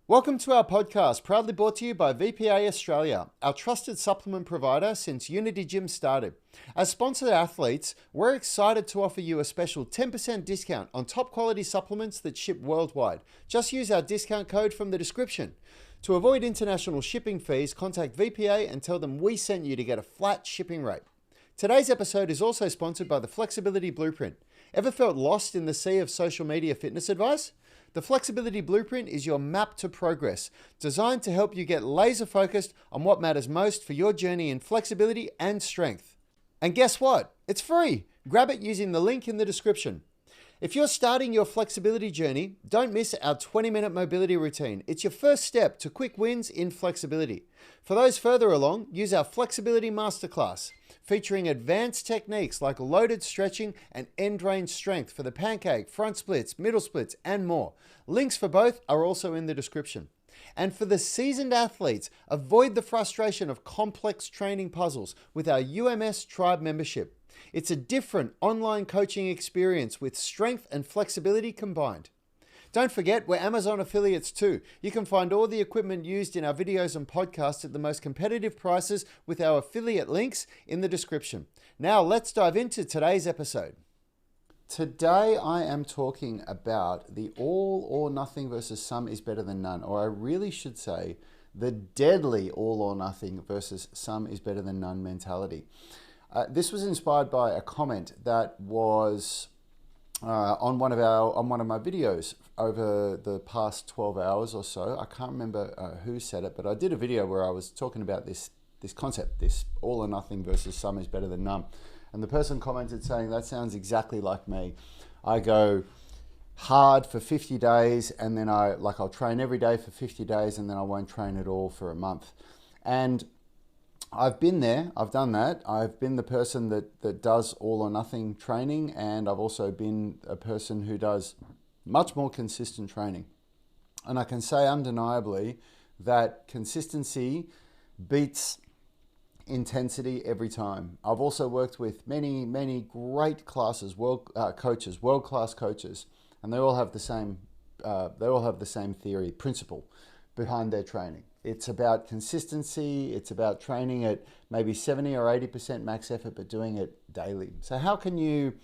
Welcome to our podcast, proudly brought to you by VPA Australia, our trusted supplement provider since Unity Gym started. As sponsored athletes, we're excited to offer you a special 10% discount on top quality supplements that ship worldwide. Just use our discount code from the description. To avoid international shipping fees, contact VPA and tell them we sent you to get a flat shipping rate. Today's episode is also sponsored by the Flexibility Blueprint. Ever felt lost in the sea of social media fitness advice? The Flexibility Blueprint is your map to progress, designed to help you get laser focused on what matters most for your journey in flexibility and strength. And guess what? It's free. Grab it using the link in the description. If you're starting your flexibility journey, don't miss our 20-minute mobility routine. It's your first step to quick wins in flexibility. For those further along, use our Flexibility Masterclass, featuring advanced techniques like loaded stretching and end range strength for the pancake, front splits, middle splits, and more. Links for both are also in the description. And for the seasoned athletes, avoid the frustration of complex training puzzles with our UMS Tribe membership. It's a different online coaching experience with strength and flexibility combined. Don't forget, we're Amazon affiliates too. You can find all the equipment used in our videos and podcasts at the most competitive prices with our affiliate links in the description. Now let's dive into today's episode. Today I am talking about the all or nothing versus some is better than none, or I really should say the deadly all or nothing versus some is better than none mentality. This was inspired by a comment that was on one of my videos over the past 12 hours or so. I can't remember who said it, but I did a video where I was talking about this concept, this all or nothing versus some is better than none. And the person commented saying, that sounds exactly like me. I go hard for 50 days and then I'll train every day for 50 days and then I won't train at all for a month. And I've been there, I've done that. I've been the person that does all or nothing training, and I've also been a person who does much more consistent training. And I can say undeniably that consistency beats intensity every time. I've also worked with many great classes, world-class coaches, and they all have the same theory, principle behind their training. It's about consistency. It's about training at maybe 70 or 80% max effort, but doing it daily. So how can you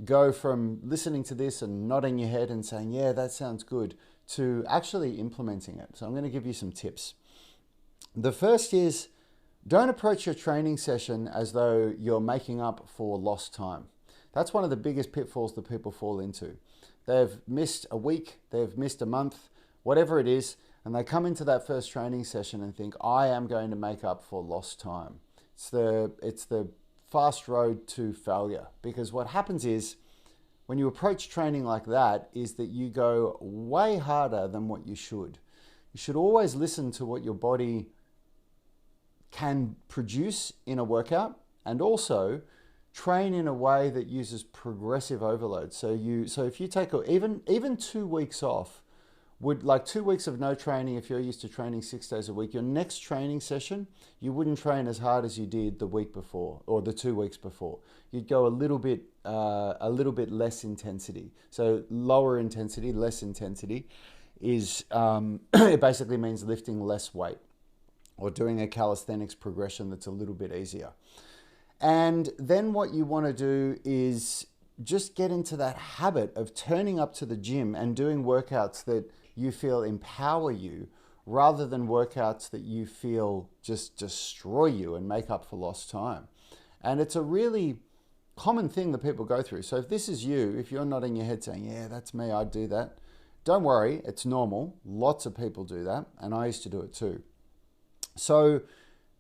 go from listening to this and nodding your head and saying, yeah, that sounds good, to actually implementing it? So I'm going to give you some tips. The first is, don't approach your training session as though you're making up for lost time. That's one of the biggest pitfalls that people fall into. They've missed a week, they've missed a month, whatever it is, and they come into that first training session and think, I am going to make up for lost time. It's the fast road to failure, because what happens is when you approach training like that is that you go way harder than what you should. You should always listen to what your body can produce in a workout, and also train in a way that uses progressive overload. So if you take even 2 weeks off, like 2 weeks of no training, if you're used to training 6 days a week, your next training session, you wouldn't train as hard as you did the week before or the 2 weeks before. You'd go a little bit less intensity. So lower intensity, less intensity is, it basically means lifting less weight or doing a calisthenics progression that's a little bit easier. And then what you want to do is just get into that habit of turning up to the gym and doing workouts that you feel empower you, rather than workouts that you feel just destroy you and make up for lost time. And it's a really common thing that people go through. So if this is you, if you're nodding your head saying, yeah, that's me, I'd do that, don't worry, it's normal. Lots of people do that, and I used to do it too. So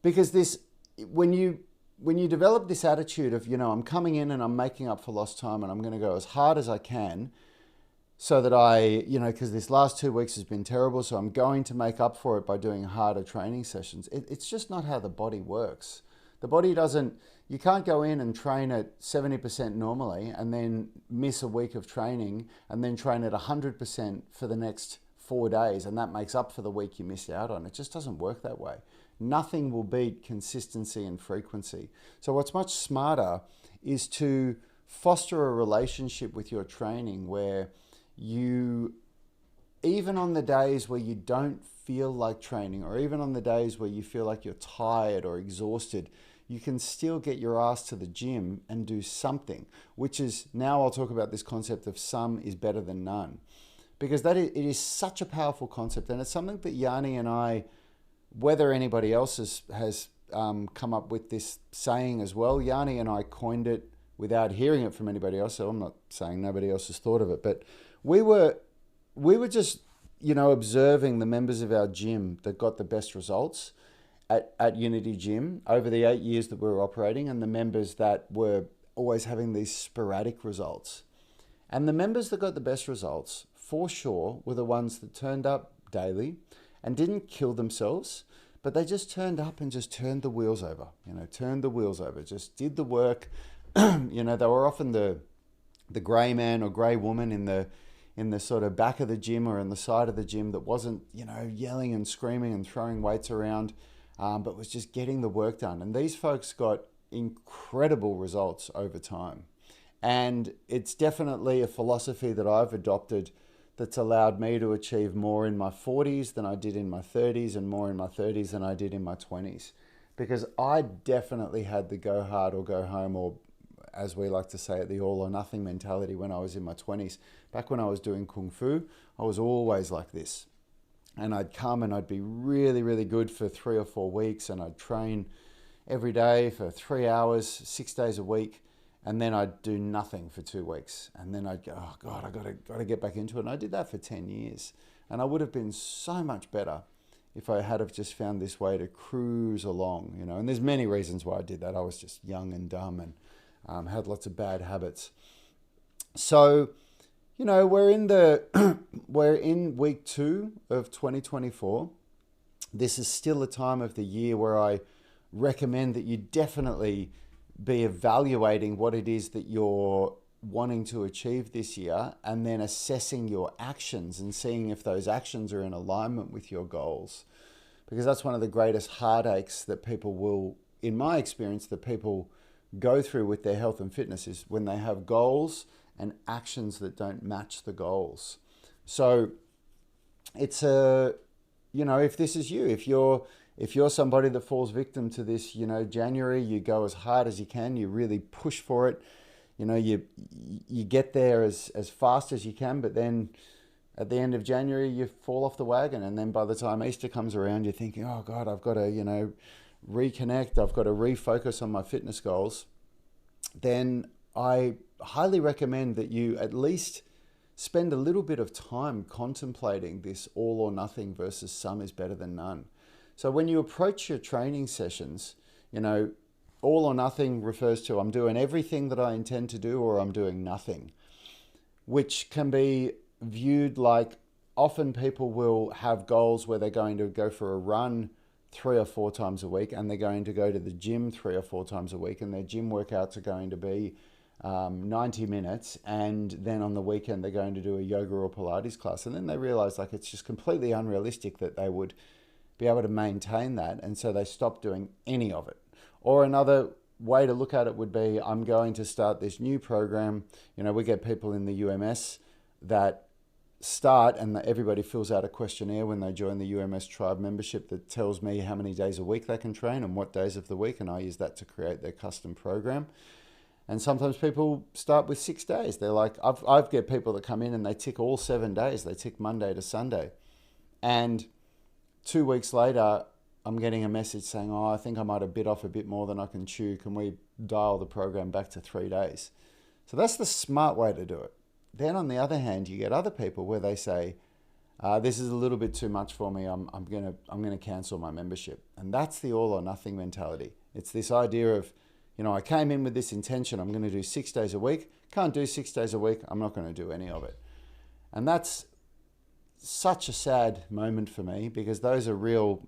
because when you develop this attitude of, I'm coming in and I'm making up for lost time and I'm going to go as hard as I can, so that because this last 2 weeks has been terrible, so I'm going to make up for it by doing harder training sessions. It's just not how the body works. The body you can't go in and train at 70% normally and then miss a week of training and then train at 100% for the next 4 days, and that makes up for the week you missed out on. It just doesn't work that way. Nothing will beat consistency and frequency. So what's much smarter is to foster a relationship with your training where you even on the days where you don't feel like training, or even on the days where you feel like you're tired or exhausted, you can still get your ass to the gym and do something, which is, now I'll talk about this concept of some is better than none, because it is such a powerful concept, and it's something that Yanni and I, whether anybody else has come up with this saying as well, Yanni and I coined it without hearing it from anybody else, so I'm not saying nobody else has thought of it, but we were just, observing the members of our gym that got the best results at Unity Gym over the 8 years that we were operating, and the members that were always having these sporadic results. And the members that got the best results, for sure, were the ones that turned up daily and didn't kill themselves, but they just turned up and just turned the wheels over, just did the work. They were often the grey man or grey woman in the sort of back of the gym or in the side of the gym that wasn't, yelling and screaming and throwing weights around, but was just getting the work done. And these folks got incredible results over time. And it's definitely a philosophy that I've adopted that's allowed me to achieve more in my 40s than I did in my 30s, and more in my 30s than I did in my 20s. Because I definitely had the go hard or go home, or as we like to say it, the all or nothing mentality when I was in my 20s. Back when I was doing Kung Fu, I was always like this. And I'd come and I'd be really, really good for 3 or 4 weeks, and I'd train every day for 3 hours, 6 days a week. And then I'd do nothing for 2 weeks. And then I'd go, oh God, I gotta get back into it. And I did that for 10 years. And I would have been so much better if I had have just found this way to cruise along, And there's many reasons why I did that. I was just young and dumb and had lots of bad habits. So, we're in week 2 of 2024. This is still a time of the year where I recommend that you definitely be evaluating what it is that you're wanting to achieve this year, and then assessing your actions and seeing if those actions are in alignment with your goals. Because that's one of the greatest heartaches that people will, in my experience, that people go through with their health and fitness, is when they have goals and actions that don't match the goals. So it's if this is you, if you're somebody that falls victim to this, January, you go as hard as you can, you really push for it, you get there as fast as you can, but then at the end of January, you fall off the wagon. And then by the time Easter comes around, you're thinking, oh God, I've got to, reconnect, I've got to refocus on my fitness goals. Then I highly recommend that you at least spend a little bit of time contemplating this all or nothing versus some is better than none. So when you approach your training sessions, all or nothing refers to I'm doing everything that I intend to do, or I'm doing nothing, which can be viewed like, often people will have goals where they're going to go for a run 3 or 4 times a week, and they're going to go to the gym 3 or 4 times a week, and their gym workouts are going to be 90 minutes, and then on the weekend they're going to do a yoga or Pilates class, and then they realize like it's just completely unrealistic that they would be able to maintain that, and so they stop doing any of it. Or another way to look at it would be, I'm going to start this new program. We get people in the UMS that start, and everybody fills out a questionnaire when they join the UMS tribe membership that tells me how many days a week they can train and what days of the week, and I use that to create their custom program. And sometimes people start with 6 days. They're like, I've get people that come in and they tick all 7 days. They tick Monday to Sunday. And 2 weeks later, I'm getting a message saying, oh, I think I might have bit off a bit more than I can chew. Can we dial the program back to 3 days? So that's the smart way to do it. Then on the other hand, you get other people where they say, this is a little bit too much for me. I'm gonna cancel my membership. And that's the all or nothing mentality. It's this idea of, I came in with this intention, I'm going to do 6 days a week. Can't do 6 days a week. I'm not going to do any of it. And that's such a sad moment for me, because those are real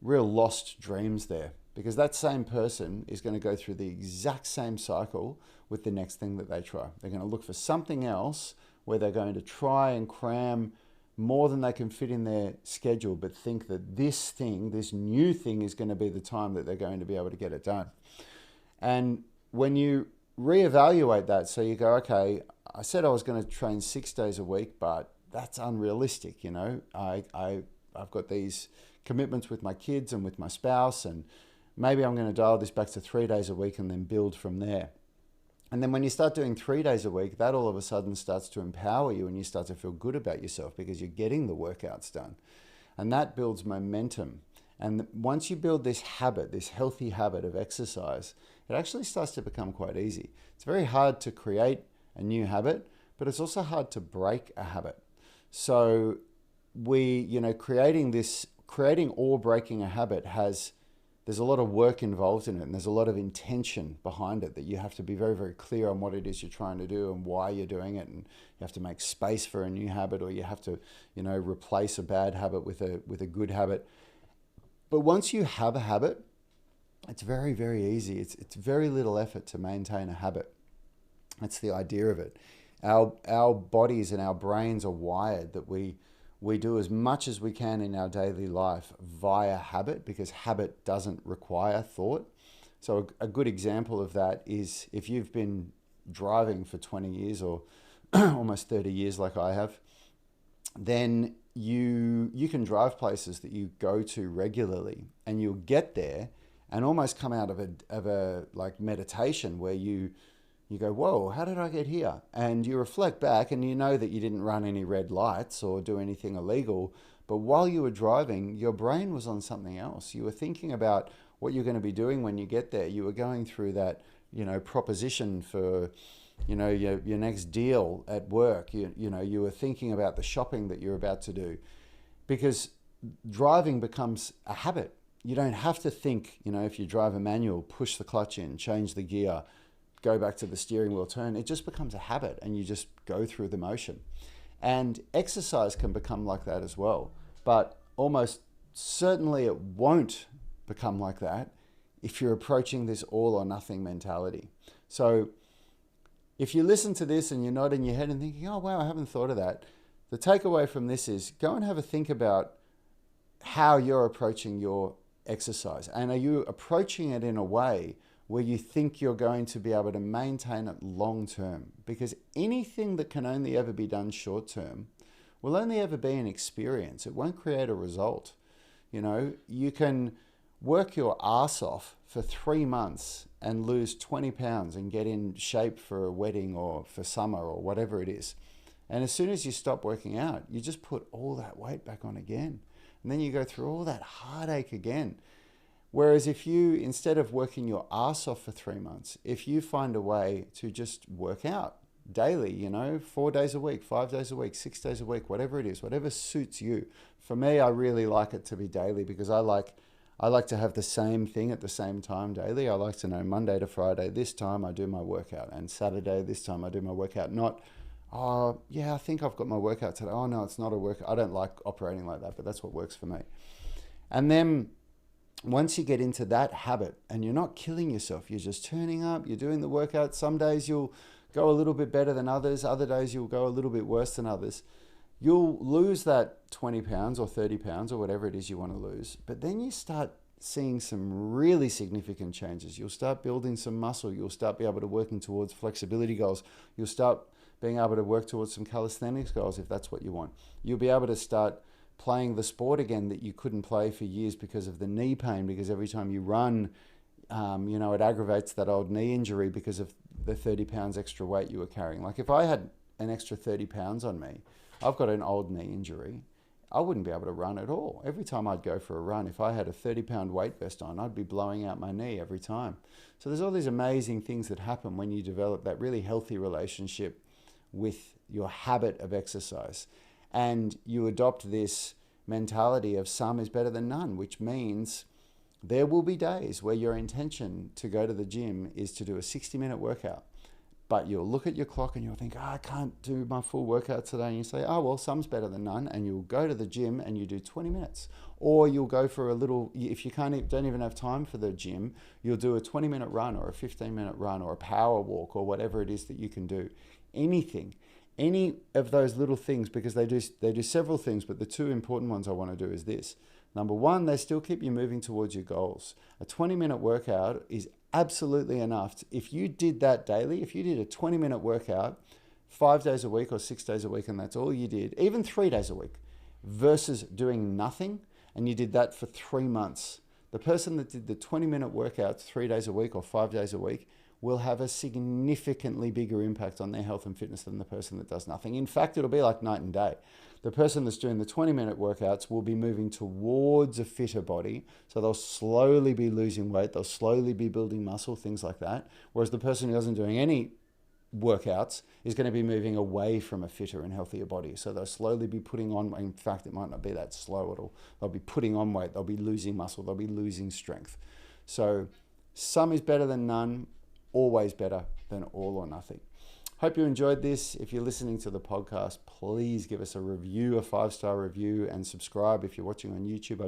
lost dreams there. Because that same person is going to go through the exact same cycle with the next thing that they try. They're going to look for something else where they're going to try and cram more than they can fit in their schedule, but think that this new thing is going to be the time that they're going to be able to get it done. And when you reevaluate that, so you go, okay, I said I was going to train 6 days a week, but that's unrealistic. I've got these commitments with my kids and with my spouse, and maybe I'm going to dial this back to 3 days a week and then build from there. And then when you start doing 3 days a week, that all of a sudden starts to empower you and you start to feel good about yourself because you're getting the workouts done. And that builds momentum. And once you build this habit, this healthy habit of exercise, it actually starts to become quite easy. It's very hard to create a new habit, but it's also hard to break a habit. So creating or breaking a habit there's a lot of work involved in it, and there's a lot of intention behind it that you have to be very, very clear on what it is you're trying to do and why you're doing it. And you have to make space for a new habit, or you have to, replace a bad habit with a good habit. But once you have a habit, it's very, very easy. It's very little effort to maintain a habit. That's the idea of it. Our bodies and our brains are wired that we do as much as we can in our daily life via habit, because habit doesn't require thought. So a good example of that is if you've been driving for 20 years or almost 30 years like I have, then you can drive places that you go to regularly, and you'll get there and almost come out of a like meditation where you go, whoa, how did I get here? And you reflect back and you know that you didn't run any red lights or do anything illegal. But while you were driving, your brain was on something else. You were thinking about what you're going to be doing when you get there. You were going through that, proposition for, your next deal at work. You were thinking about the shopping that you're about to do, because driving becomes a habit. You don't have to think, if you drive a manual, push the clutch in, change the gear, go back to the steering wheel, turn. It just becomes a habit, and you just go through the motion. And exercise can become like that as well. But almost certainly it won't become like that if you're approaching this all or nothing mentality. So if you listen to this and you're nodding your head and thinking, oh, wow, I haven't thought of that. The takeaway from this is go and have a think about how you're approaching your exercise. And are you approaching it in a way where you think you're going to be able to maintain it long term? Because anything that can only ever be done short term will only ever be an experience. It won't create a result. You can work your ass off for 3 months and lose 20 pounds and get in shape for a wedding or for summer or whatever it is. And as soon as you stop working out, you just put all that weight back on again. And then you go through all that heartache again. Whereas if you, instead of working your ass off for 3 months, if you find a way to just work out daily, 4 days a week, 5 days a week, 6 days a week, whatever it is, whatever suits you. For me, I really like it to be daily, because I like to have the same thing at the same time daily. I like to know Monday to Friday, this time I do my workout, and Saturday, this time I do my workout. Not, oh, yeah, I think I've got my workout today. Oh, no, it's not a workout. I don't like operating like that, but that's what works for me. And then once you get into that habit and you're not killing yourself, you're just turning up, you're doing the workout. Some days you'll go a little bit better than others. Other days you'll go a little bit worse than others. You'll lose that 20 pounds or 30 pounds or whatever it is you want to lose. But then you start seeing some really significant changes. You'll start building some muscle. You'll start being able to working towards flexibility goals. You'll start being able to work towards some calisthenics goals if that's what you want. You'll be able to start playing the sport again that you couldn't play for years because of the knee pain, because every time you run, it aggravates that old knee injury because of the 30 pounds extra weight you were carrying. Like if I had an extra 30 pounds on me, I've got an old knee injury, I wouldn't be able to run at all. Every time I'd go for a run, if I had a 30-pound weight vest on, I'd be blowing out my knee every time. So there's all these amazing things that happen when you develop that really healthy relationship with your habit of exercise. And you adopt this mentality of some is better than none, which means there will be days where your intention to go to the gym is to do a 60-minute workout. But you'll look at your clock and you'll think, I can't do my full workout today. And you say, oh, well, some's better than none. And you'll go to the gym and you do 20 minutes. Or you'll go for a little, if you don't even have time for the gym, you'll do a 20-minute run or a 15-minute run or a power walk or whatever it is that you can do. Anything. Any of those little things, because they do several things, but the two important ones I want to do is this. Number one, they still keep you moving towards your goals. A 20-minute workout is absolutely enough. If you did that daily, if you did a 20-minute workout 5 days a week or 6 days a week and that's all you did, even 3 days a week, versus doing nothing and you did that for 3 months, the person that did the 20-minute workouts 3 days a week or 5 days a week will have a significantly bigger impact on their health and fitness than the person that does nothing. In fact, it'll be like night and day. The person that's doing the 20-minute workouts will be moving towards a fitter body, so they'll slowly be losing weight, they'll slowly be building muscle, things like that. Whereas the person who isn't doing any workouts is going to be moving away from a fitter and healthier body. So they'll slowly be putting on, in fact, it might not be that slow at all. They'll be putting on weight, they'll be losing muscle, they'll be losing strength. So some is better than none, always better than all or nothing. Hope you enjoyed this. If you're listening to the podcast, please give us a review, a 5-star review, and subscribe if you're watching on YouTube. I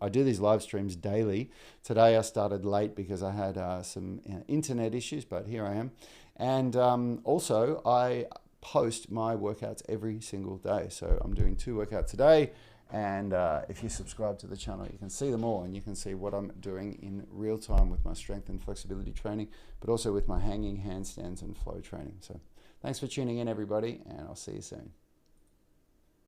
do these live streams daily. Today I started late because I had some internet issues, but here I am. And also I post my workouts every single day. So I'm doing 2 workouts a day. And if you subscribe to the channel, you can see them all and you can see what I'm doing in real time with my strength and flexibility training, but also with my hanging handstands and flow training. So thanks for tuning in, everybody, and I'll see you soon.